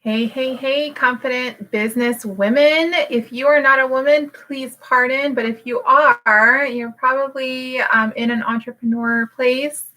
Hey, hey, hey, confident business women. If you are not a woman, please pardon. But if you are, you're probably in an entrepreneur place,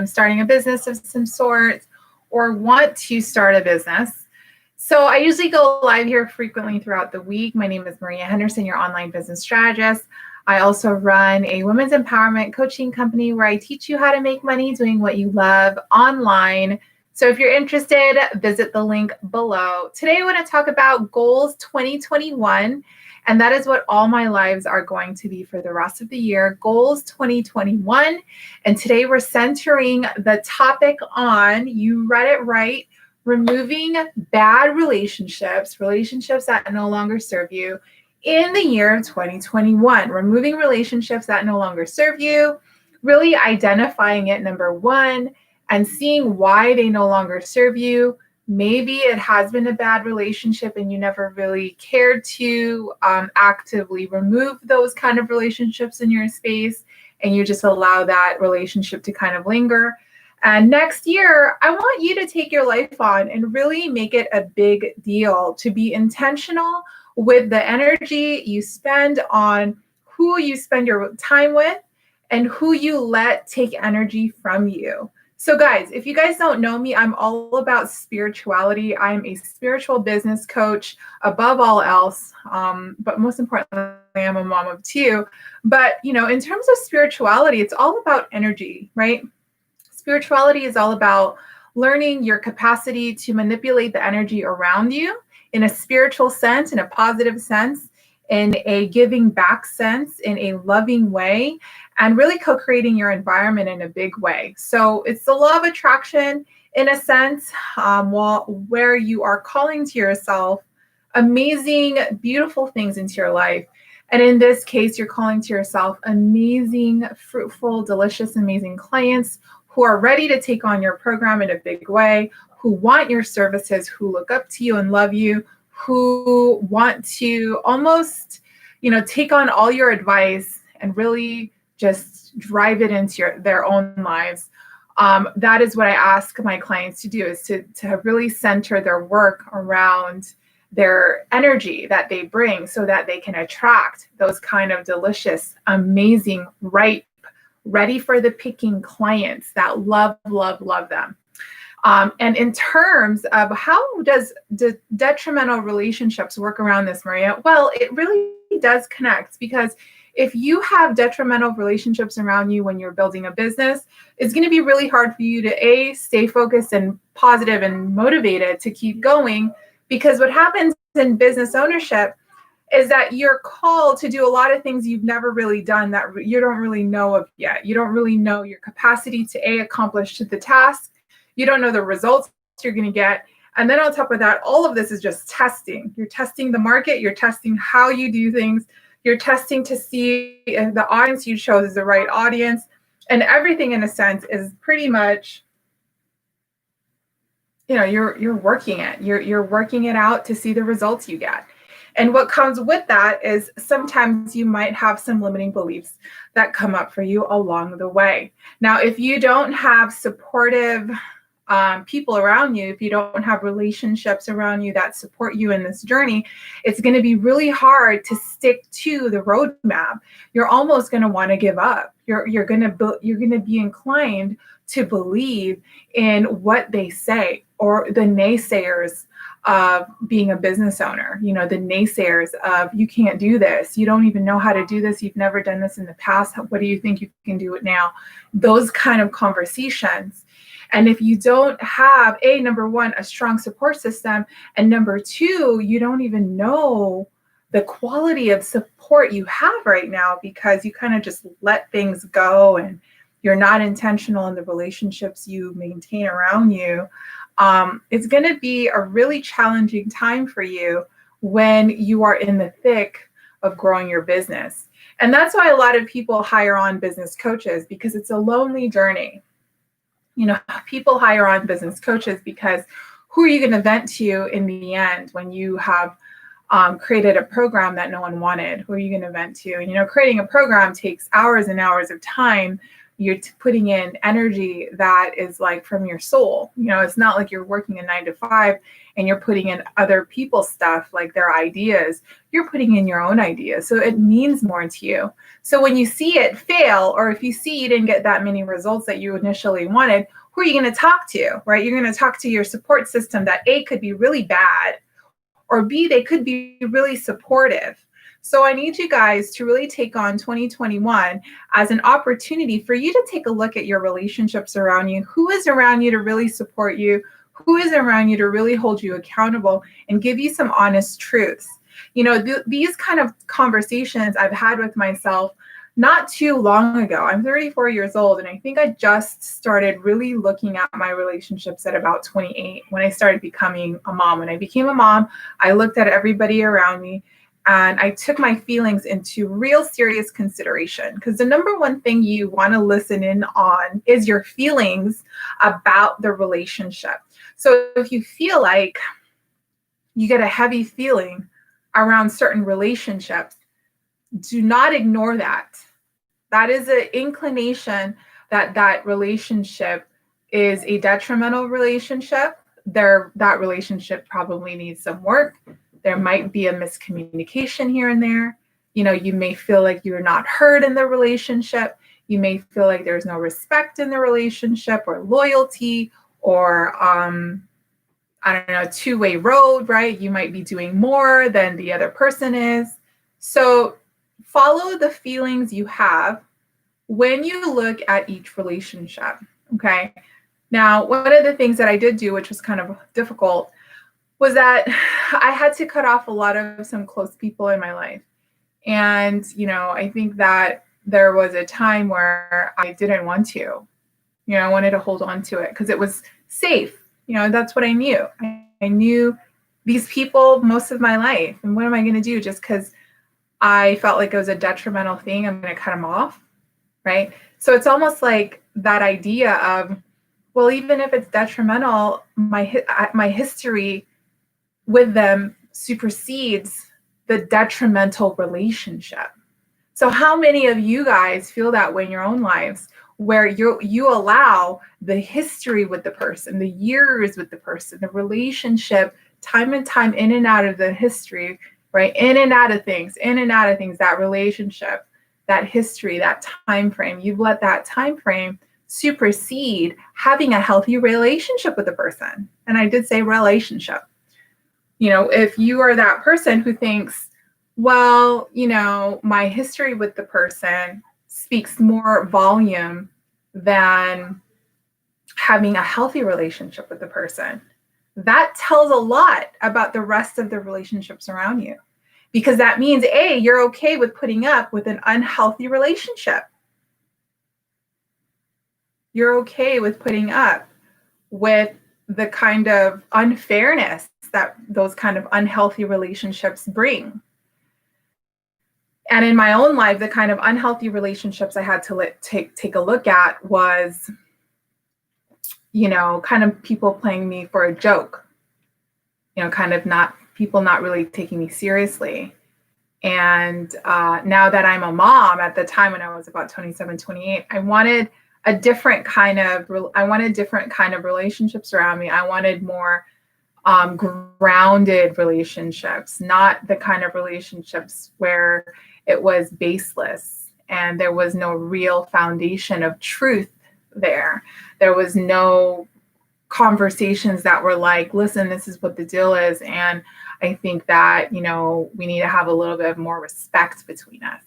starting a business of some sort, or want to start a business. So I usually go live here frequently throughout the week. My name is Maria Henderson, your online business strategist. I also run a women's empowerment coaching company where I teach you how to make money doing what you love online. So if you're interested, visit the link below. Today I want to talk about goals 2021, and that is what all my lives are going to be for the rest of the year, goals 2021. And today we're centering the topic on, you read it right, removing bad relationships that no longer serve you in the year of 2021. Removing relationships that no longer serve you, really identifying it, number one, and seeing why they no longer serve you. Maybe it has been a bad relationship and you never really cared to actively remove those kind of relationships in your space, and you just allow that relationship to kind of linger. And next year, I want you to take your life on and really make it a big deal, to be intentional with the energy you spend on who you spend your time with and who you let take energy from you. So guys, if you guys don't know me, I'm all about spirituality. I'm a spiritual business coach above all else. But most importantly, I'm a mom of two. But, in terms of spirituality, it's all about energy, right? Spirituality is all about learning your capacity to manipulate the energy around you in a spiritual sense, in a positive sense, in a giving back sense, in a loving way, and really co-creating your environment in a big way. So it's the law of attraction in a sense, where you are calling to yourself amazing, beautiful things into your life. And in this case, you're calling to yourself amazing, fruitful, delicious, amazing clients who are ready to take on your program in a big way, who want your services, who look up to you and love you, who want to almost, take on all your advice and really just drive it into their own lives. That is what I ask my clients to do, is to really center their work around their energy that they bring so that they can attract those kind of delicious, amazing, ripe, ready for the picking clients that love them. And in terms of how does detrimental relationships work around this, Maria? Well, it really does connect, because if you have detrimental relationships around you when you're building a business, it's going to be really hard for you to stay focused and positive and motivated to keep going, because what happens in business ownership is that you're called to do a lot of things you've never really done, that you don't really know of yet. You don't really know your capacity to accomplish the task. You don't know the results you're going to get. And then on top of that, all of this is just testing. You're testing the market. You're testing how you do things. You're testing to see if the audience you chose is the right audience. And everything, in a sense, is pretty much, you're working it. You're working it out to see the results you get. And what comes with that is sometimes you might have some limiting beliefs that come up for you along the way. Now, if you don't have supportive people around you, if you don't have relationships around you that support you in this journey, it's going to be really hard to stick to the roadmap. You're almost going to want to give up. You're going to be inclined to believe in what they say, or the naysayers of being a business owner, the naysayers of, you can't do this, you don't even know how to do this, you've never done this in the past, what do you think you can do it now? Those kind of conversations. And if you don't have, number one, a strong support system, and number two, you don't even know the quality of support you have right now, because you kind of just let things go and you're not intentional in the relationships you maintain around you, it's going to be a really challenging time for you when you are in the thick of growing your business. And that's why a lot of people hire on business coaches, because it's a lonely journey. People hire on business coaches because who are you going to vent to in the end when you have created a program that no one wanted? Who are you going to vent to? And, creating a program takes hours and hours of time you're putting in energy that is like from your soul. It's not like you're working a 9 to 5 and you're putting in other people's stuff, like their ideas. You're putting in your own ideas. So it means more to you. So when you see it fail, or if you see you didn't get that many results that you initially wanted, who are you going to talk to, right? You're going to talk to your support system that A, could be really bad, or B, they could be really supportive. So I need you guys to really take on 2021 as an opportunity for you to take a look at your relationships around you. Who is around you to really support you? Who is around you to really hold you accountable and give you some honest truths? These kind of conversations I've had with myself not too long ago. I'm 34 years old, and I think I just started really looking at my relationships at about 28 when I started becoming a mom. When I became a mom, I looked at everybody around me, and I took my feelings into real serious consideration, because the number one thing you want to listen in on is your feelings about the relationship. So if you feel like you get a heavy feeling around certain relationships, do not ignore that. That is an inclination that relationship is a detrimental relationship. That relationship probably needs some work. There might be a miscommunication here and there. You may feel like you're not heard in the relationship. You may feel like there's no respect in the relationship, or loyalty, or I don't know, two-way road, right? You might be doing more than the other person is. So follow the feelings you have when you look at each relationship, okay? Now, one of the things that I did do, which was kind of difficult, was that I had to cut off a lot of some close people in my life. And, I think that there was a time where I didn't want to. I wanted to hold on to it because it was safe. That's what I knew. I knew these people most of my life. And what am I going to do just because I felt like it was a detrimental thing? I'm going to cut them off, right? So it's almost like that idea of, well, even if it's detrimental, my history with them supersedes the detrimental relationship. So how many of you guys feel that way in your own lives, where you allow the history with the person, the years with the person, the relationship, time and time in and out of the history, right? In and out of things, that relationship, that history, that time frame, you've let that time frame supersede having a healthy relationship with the person. And I did say relationship. If you are that person who thinks, well, my history with the person speaks more volume than having a healthy relationship with the person, that tells a lot about the rest of the relationships around you. Because that means, A, you're okay with putting up with an unhealthy relationship. You're okay with putting up with the kind of unfairness that those kind of unhealthy relationships bring. And in my own life, the kind of unhealthy relationships I had to take a look at was, kind of people playing me for a joke, kind of people not really taking me seriously. And now that I'm a mom, at the time when I was about 27, 28, I wanted different kind of relationships around me. I wanted more grounded relationships, not the kind of relationships where it was baseless and there was no real foundation of truth there. There was no conversations that were like, listen, this is what the deal is. And I think that, we need to have a little bit more respect between us.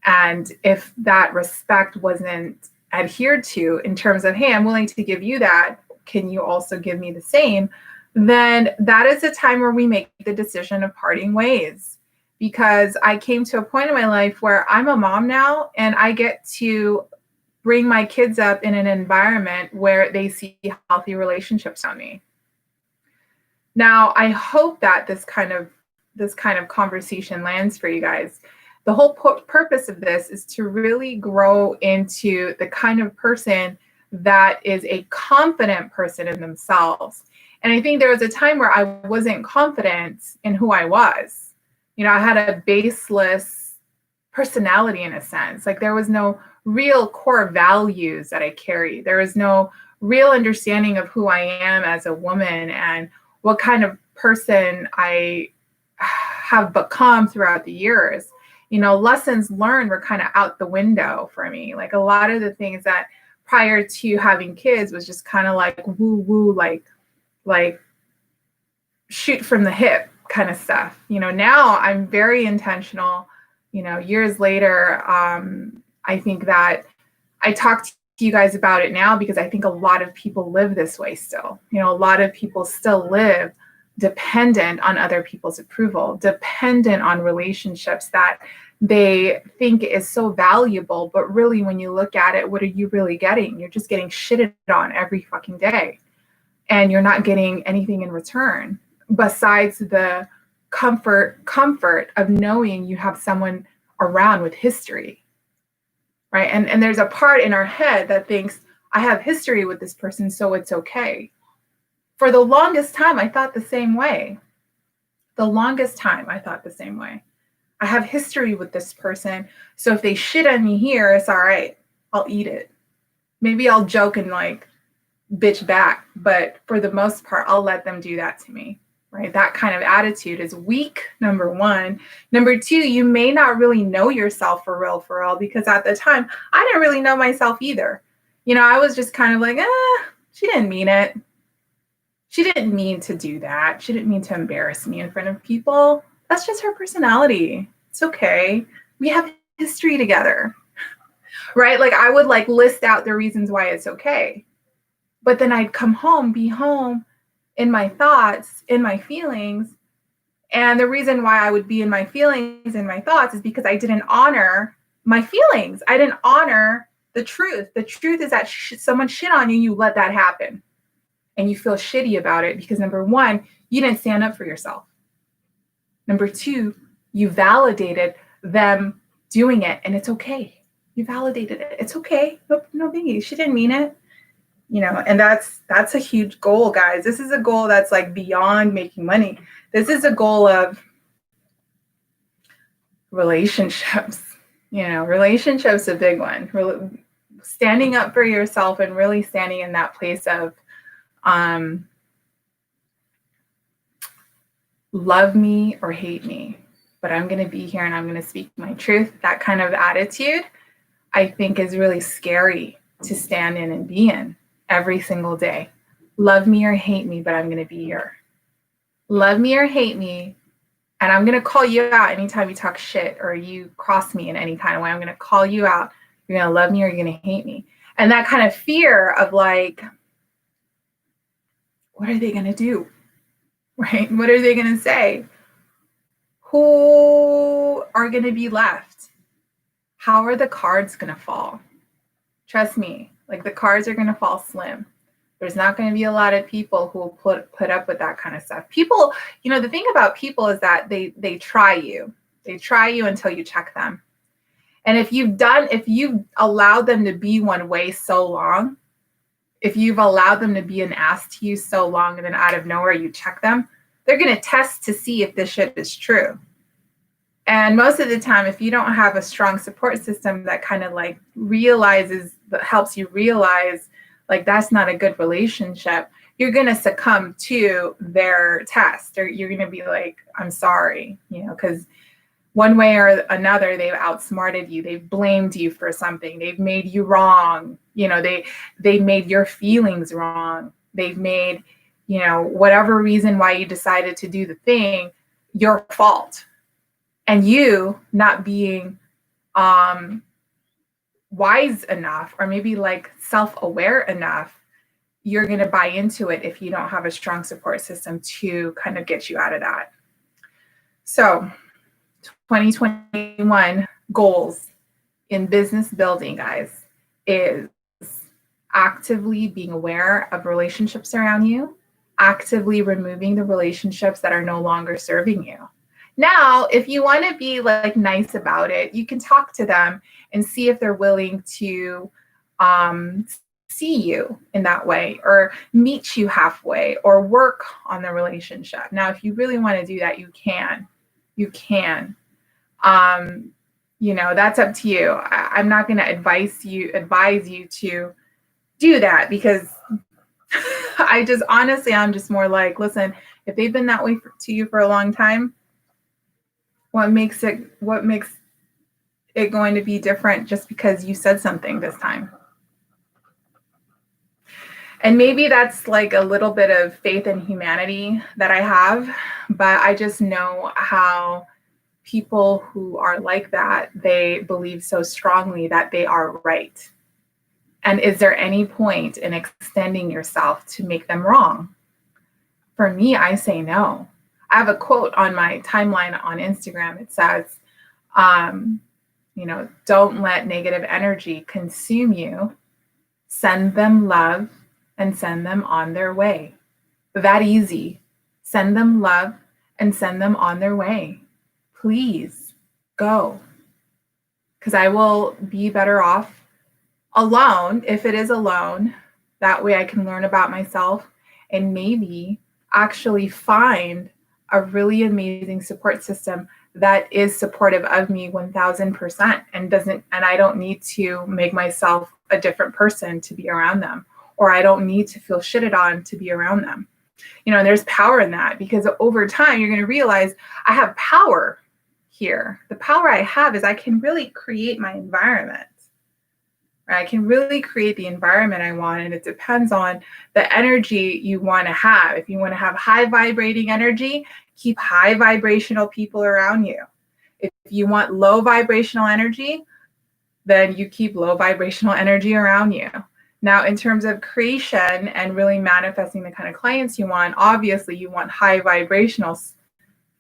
And if that respect wasn't adhered to in terms of, hey, I'm willing to give you that, can you also give me the same? Then that is a time where we make the decision of parting ways. Because I came to a point in my life where I'm a mom now, and I get to bring my kids up in an environment where they see healthy relationships on me. Now, I hope that this kind of conversation lands for you guys. The whole purpose of this is to really grow into the kind of person that is a confident person in themselves. And I think there was a time where I wasn't confident in who I was. I had a baseless personality in a sense. Like there was no real core values that I carried. There was no real understanding of who I am as a woman and what kind of person I have become throughout the years. You know, lessons learned were kind of out the window for me. Like a lot of the things that prior to having kids was just kind of like woo woo, like shoot from the hip kind of stuff. You know, now I'm very intentional. You know, years later, I think that I talk to you guys about it now because I think a lot of people live this way still. You know, a lot of people still live dependent on other people's approval, dependent on relationships that they think is so valuable. But really, when you look at it, what are you really getting? You're just getting shitted on every fucking day. And you're not getting anything in return besides the comfort of knowing you have someone around with history. Right. And there's a part in our head that thinks, I have history with this person, so it's okay. For the longest time, I thought the same way. The longest time, I thought the same way. I have history with this person, so if they shit on me here, it's all right. I'll eat it. Maybe I'll joke and like bitch back, but for the most part, I'll let them do that to me. Right? That kind of attitude is weak, number one. Number two, you may not really know yourself for real, because at the time, I didn't really know myself either. You know, I was just kind of like, she didn't mean it. She didn't mean to do that. She didn't mean to embarrass me in front of people. That's just her personality. It's okay. We have history together, right? Like I would like list out the reasons why it's okay. But then I'd come home, be home in my thoughts, in my feelings. And the reason why I would be in my feelings and my thoughts is because I didn't honor my feelings. I didn't honor the truth. The truth is that someone shit on you, you let that happen. And you feel shitty about it because number one, you didn't stand up for yourself. Number two, you validated them doing it and it's okay. You validated it. It's okay. No biggie. She didn't mean it. You know, and that's a huge goal, guys. This is a goal that's like beyond making money. This is a goal of relationships. You know, relationships a big one. Standing up for yourself and really standing in that place of love me or hate me, but I'm going to be here and I'm going to speak my truth. That kind of attitude, I think, is really scary to stand in and be in every single day. Love me or hate me, but I'm going to be here. Love me or hate me, and I'm going to call you out anytime you talk shit or you cross me in any kind of way. I'm going to call you out. You're going to love me or you're going to hate me. And that kind of fear of like, what are they going to do? Right? What are they going to say? Who are going to be left? How are the cards going to fall? Trust me, like the cards are going to fall slim. There's not going to be a lot of people who will put up with that kind of stuff. People, you know, the thing about people is that they try you. They try you until you check them. And if you've allowed them to be one way so long, if you've allowed them to be an ass to you so long and then out of nowhere you check them, they're going to test to see if this shit is true. And most of the time, if you don't have a strong support system that kind of like helps you realize like that's not a good relationship, you're going to succumb to their test, or you're going to be like, I'm sorry, you know, because one way or another, they've outsmarted you. They've blamed you for something. They've made you wrong. You know, they made your feelings wrong. They've made, you know, whatever reason why you decided to do the thing, your fault. And you not being wise enough or maybe like self-aware enough, you're going to buy into it if you don't have a strong support system to kind of get you out of that. So 2021 goals in business building, guys, is actively being aware of relationships around you, actively removing the relationships that are no longer serving you. Now, if you want to be like nice about it, you can talk to them and see if they're willing to see you in that way or meet you halfway or work on the relationship. Now, if you really want to do that, you can. That's up to you. I'm not going to advise you to do that, because I'm just more like, listen, if they've been that way to you for a long time, what makes it going to be different just because you said something this time? And maybe that's like a little bit of faith in humanity that I have, but I just know how people who are like that, they believe so strongly that they are right. And is there any point in extending yourself to make them wrong? For me, I say no. I have a quote on my timeline on Instagram. It says, don't let negative energy consume you. Send them love and send them on their way. That easy. Send them love and send them on their way. Please go. Because I will be better off alone, if it is alone. That way I can learn about myself and maybe actually find a really amazing support system that is supportive of me 1000% and I don't need to make myself a different person to be around them, or I don't need to feel shitted on to be around them. There's power in that, because over time you're going to realize I have power here. The power I have is I can really create my environment. Right? I can really create the environment I want, and it depends on the energy you want to have. If you want to have high vibrating energy, keep high vibrational people around you. If you want low vibrational energy, then you keep low vibrational energy around you. Now, in terms of creation and really manifesting the kind of clients you want, obviously you want high vibrational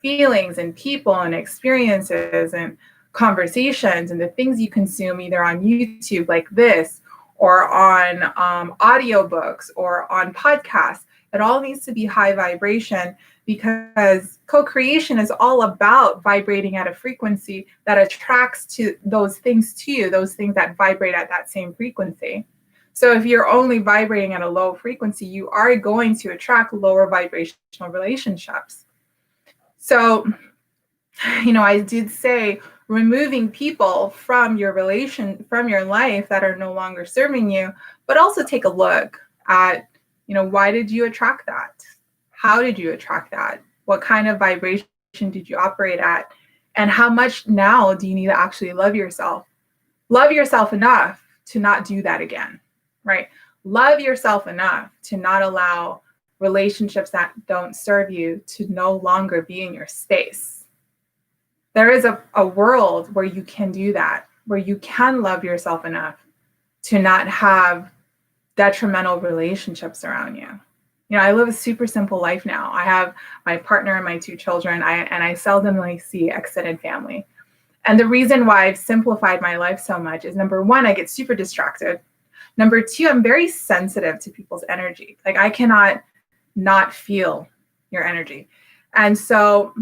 feelings and people and experiences and conversations and the things you consume either on YouTube like this, or on audiobooks or on podcasts. It all needs to be high vibration, because co-creation is all about vibrating at a frequency that attracts to those things to you, those things that vibrate at that same frequency. So if you're only vibrating at a low frequency, you are going to attract lower vibrational relationships. So, I did say removing people from your life that are no longer serving you, but also take a look at, why did you attract that? How did you attract that? What kind of vibration did you operate at? And how much now do you need to actually love yourself? Love yourself enough to not do that again, right? Love yourself enough to not allow relationships that don't serve you to no longer be in your space. There is a world where you can do that, where you can love yourself enough to not have detrimental relationships around you. I live a super simple life now. I have my partner and my 2 children, and I seldomly see extended family. And the reason why I've simplified my life so much is, number 1, I get super distracted. Number 2, I'm very sensitive to people's energy. Like, I cannot not feel your energy. And so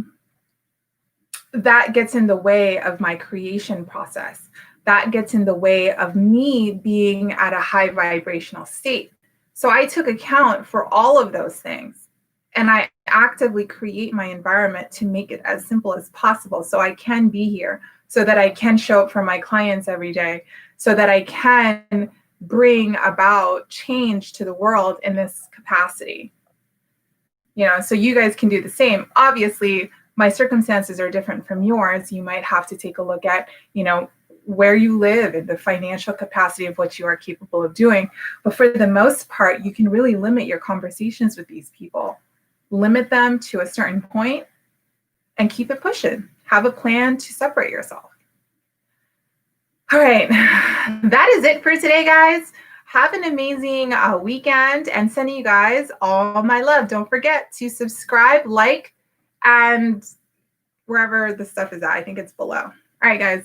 that gets in the way of my creation process. That gets in the way of me being at a high vibrational state. So I took account for all of those things, and I actively create my environment to make it as simple as possible, so I can be here, so that I can show up for my clients every day, so that I can bring about change to the world in this capacity. So you guys can do the same. Obviously, my circumstances are different from yours. You might have to take a look at, where you live and the financial capacity of what you are capable of doing. But for the most part, you can really limit your conversations with these people. Limit them to a certain point and keep it pushing. Have a plan to separate yourself. All right. That is it for today, guys. Have an amazing weekend, and sending you guys all my love. Don't forget to subscribe, like, and wherever the stuff is at. I think it's below. All right, guys.